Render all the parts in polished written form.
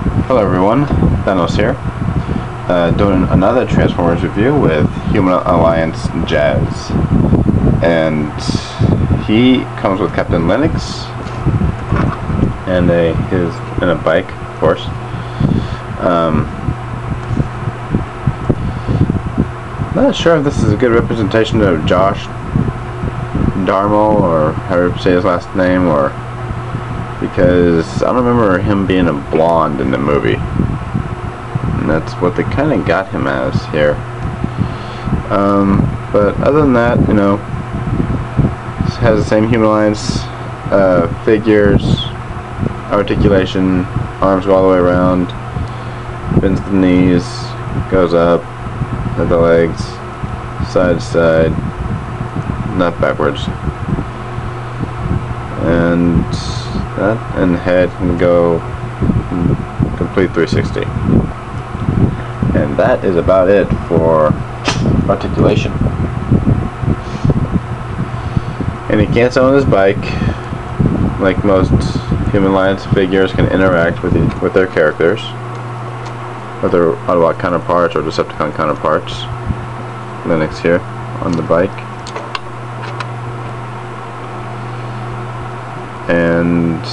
Hello everyone, Thanos here, doing another Transformers review with Human Alliance Jazz, and he comes with Captain Lennox and a bike, of course. Not sure if this is a good representation of Josh Darmo, or however you say his last name, or because I don't remember him being a blonde in the movie, and that's what they kind of got him as here. But other than that, you know, it has the same Human Alliance figures, articulation, arms go all the way around, bends the knees, goes up at the legs, side to side, not backwards, and that and head can go complete 360. And that is about it for articulation. And he can't sit on his bike like most Human Alliance figures can interact with their characters, with their Autobot counterparts or Decepticon counterparts. Lennox here on the bike. And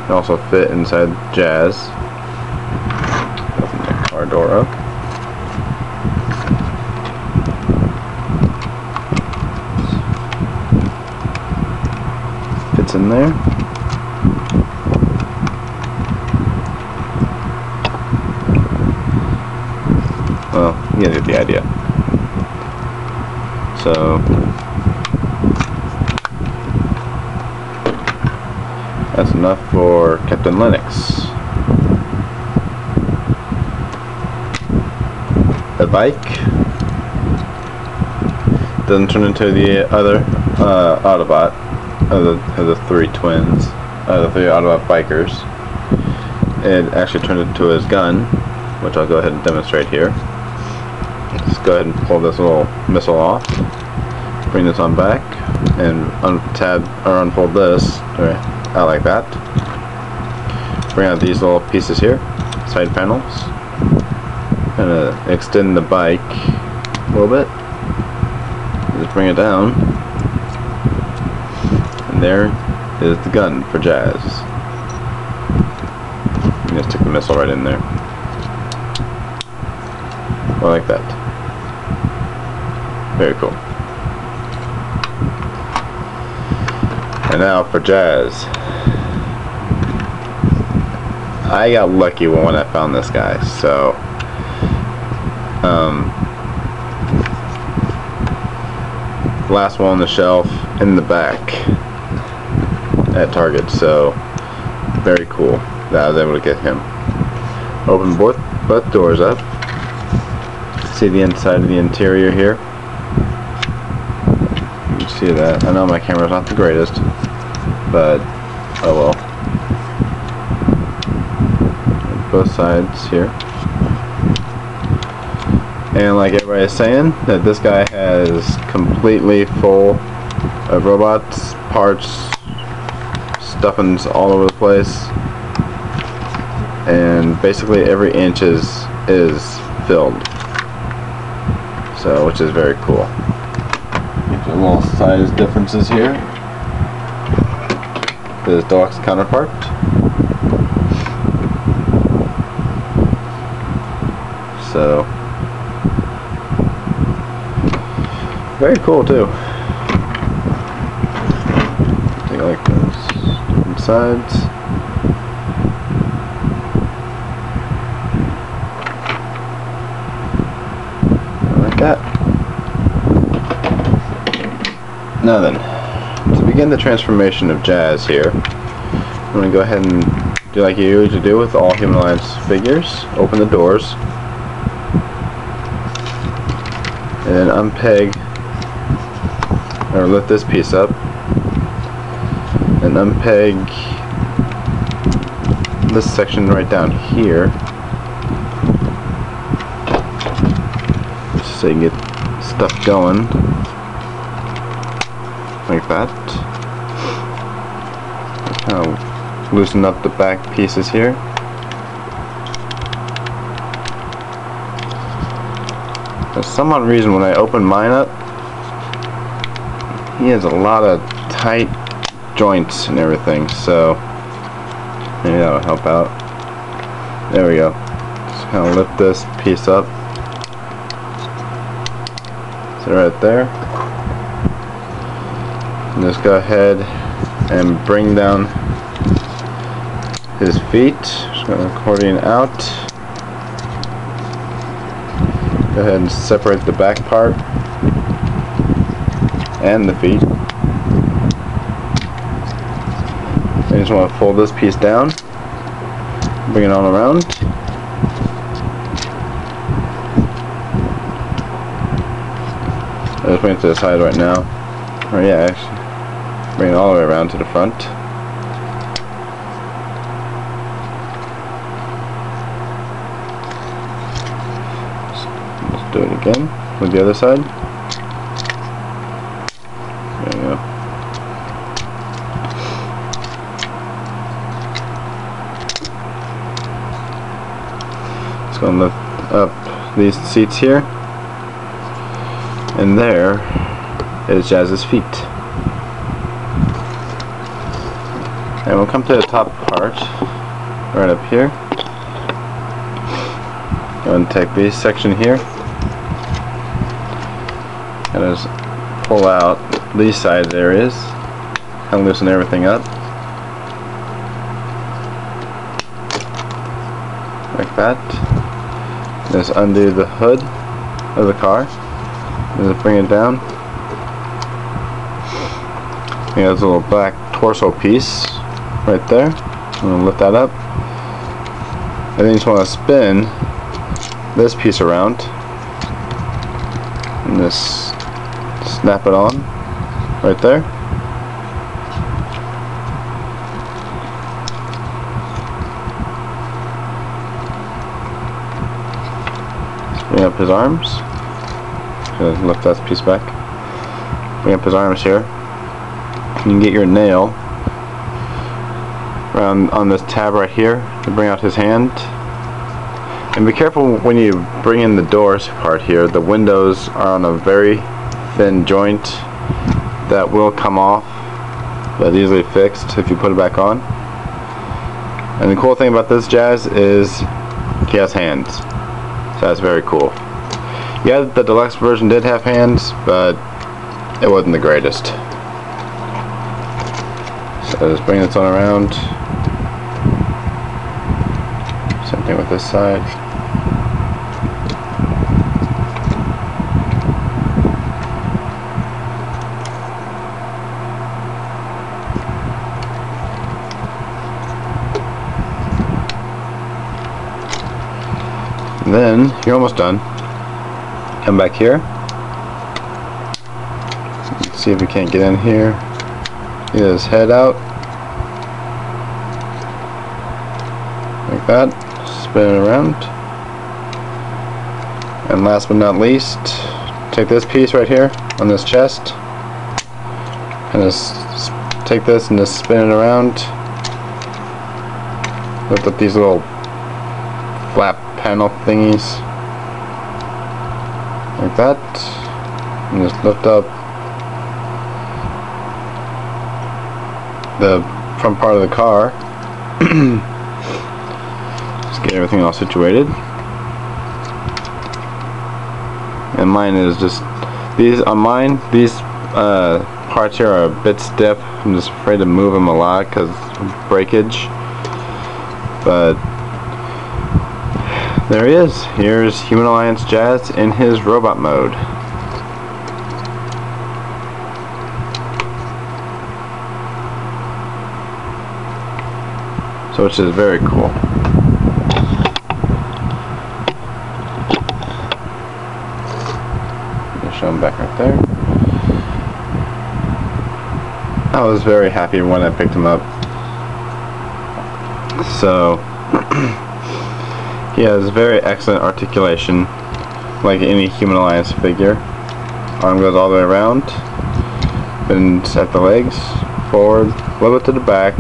also fit inside Jazz. Open the car door up. Fits in there. Well, you guys get the idea. So that's enough for Captain Lennox. The bike doesn't turn into the other Autobot of the three twins, the three Autobot bikers. It actually turned into his gun, which I'll go ahead and demonstrate here. Just go ahead and pull this little missile off, bring this on back, and unfold this out like that. Bring out these little pieces here, side panels, and extend the bike a little bit. Just bring it down, and there is the gun for Jazz. You just stick the missile right in there, like that. Very cool. And now for Jazz. I got lucky when I found this guy, so last one on the shelf in the back at Target, so very cool that I was able to get him. Open both doors up. See the inside of the interior here. You can see that. I know my camera's not the greatest, but oh well. Both sides here. And like everybody's saying, that this guy has completely full of robots, parts, stuffings all over the place, and basically every inch is filled. So, which is very cool. A little size differences here. His deluxe counterpart. So very cool too. Take a look at those different sides. Like that. Now then, to begin the transformation of Jazz here, I'm going to go ahead and do like you usually do with all Human Alliance figures. Open the doors, and then unpeg or lift this piece up, and unpeg this section right down here, just so you can get stuff going. Like that. Kind of loosen up the back pieces here. For some odd reason, when I open mine up, he has a lot of tight joints and everything, so maybe that'll help out. There we go. Just kind of lift this piece up. So right there. And just go ahead and bring down his feet. Just going to accordion out. Go ahead and separate the back part and the feet. I just want to fold this piece down, bring it on around. I'll just bring it to the side right now. Or yeah, actually, bring it all the way around to the front. Let's do it again with the other side. There you go. Just going to lift up these seats here, and there is Jazz's feet. And we'll come to the top part, right up here. Go and take this section here, and just pull out these side areas, kind of loosen everything up, like that. Just undo the hood of the car, and just bring it down. You have this little black torso piece right there. I'm going to lift that up. And then you just want to spin this piece around and just snap it on right there. Bring up his arms. Lift that piece back. Bring up his arms here. You can get your nail around on this tab right here to bring out his hand. And be careful when you bring in the doors part here. The windows are on a very thin joint that will come off, but easily fixed if you put it back on. And the cool thing about this Jazz is he has hands. So that's very cool. Yeah, the deluxe version did have hands, but it wasn't the greatest. So just bring this on around. Same thing with this side. And then you're almost done. Come back here. Let's see if we can't get in here. Get his head out. Like that. Spin it around. And last but not least, take this piece right here on this chest. And just take this and just spin it around. Lift up these little flap panel thingies like that, and just lift up the front part of the car. Just get everything all situated. And mine is just these parts here are a bit stiff. I'm just afraid to move them a lot because of breakage, but there he is. Here's Human Alliance Jazz in his robot mode. So which is very cool. I'll show him back right there. I was very happy when I picked him up. So he has very excellent articulation, like any Human Alliance figure. Arm goes all the way around, bends at the legs, forward, a little bit to the back,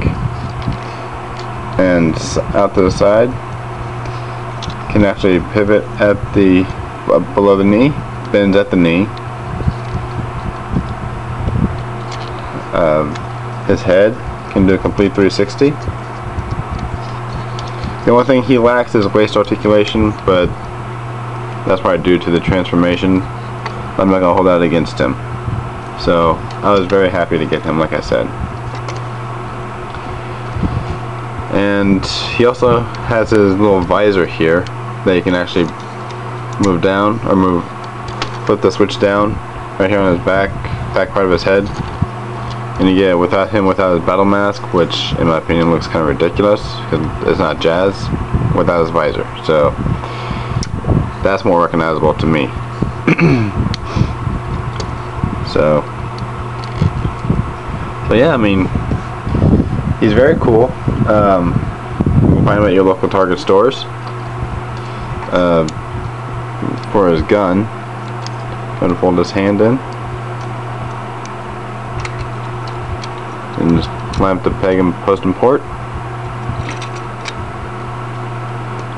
and out to the side. Can actually pivot at the up below the knee, bends at the knee. His head can do a complete 360. The only thing he lacks is waist articulation, but that's probably due to the transformation. I'm not going to hold that against him. So I was very happy to get him, like I said. And he also has his little visor here that you can actually move down, or flip the switch down right here on his back part of his head. And you get without his battle mask, which in my opinion looks kind of ridiculous because it's not Jazz without his visor. So that's more recognizable to me. So yeah, I mean, he's very cool. You can find him at your local Target stores. For his gun, trying to fold his hand in. And just clamp the peg and post and port,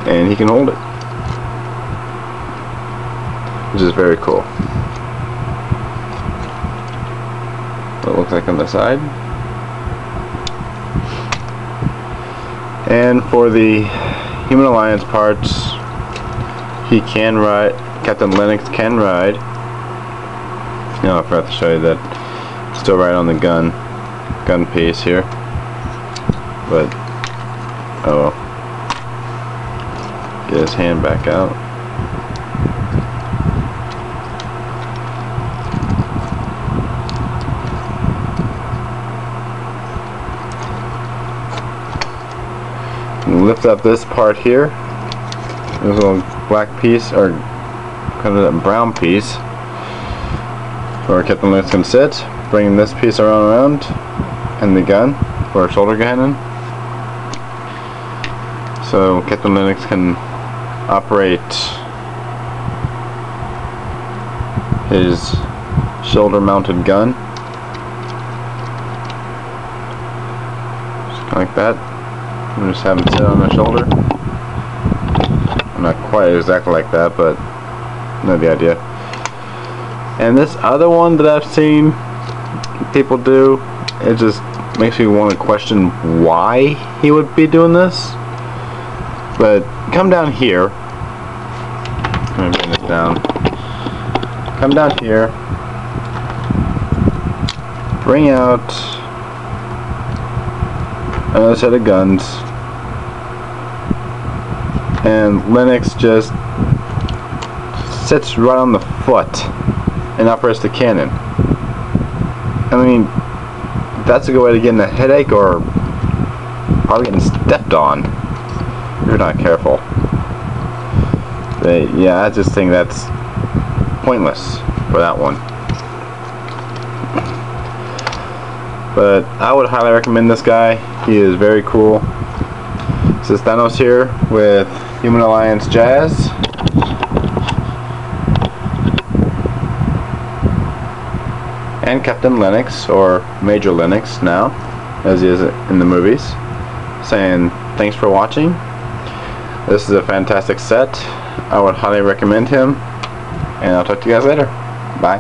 and he can hold it, which is very cool. What it looks like on the side. And for the Human Alliance parts, he can ride. Captain Lennox can ride. No, I forgot to show you that. Still right on the gun piece here, but oh well. Get his hand back out. Lift up this part here. There's a little black piece, or kind of a brown piece, where Captain Lennox can sit. Bringing this piece around. And the gun for a shoulder cannon, so Captain Lennox can operate his shoulder-mounted gun, just like that. And just have him sit on the shoulder. Not quite exactly like that, but you know the idea. And this other one that I've seen people do, it just makes me want to question why he would be doing this. But come down here. Let me bring this down. Come down here. Bring out another set of guns. And Lennox just sits right on the foot and operates the cannon. I mean, that's a good way to get in a headache, or probably getting stepped on if you're not careful. But yeah, I just think that's pointless for that one. But I would highly recommend this guy. He is very cool. This is Thanos here with Human Alliance Jazz. And Captain Lennox, or Major Lennox now, as he is in the movies, saying thanks for watching. This is a fantastic set. I would highly recommend him, and I'll talk to you guys later. Bye.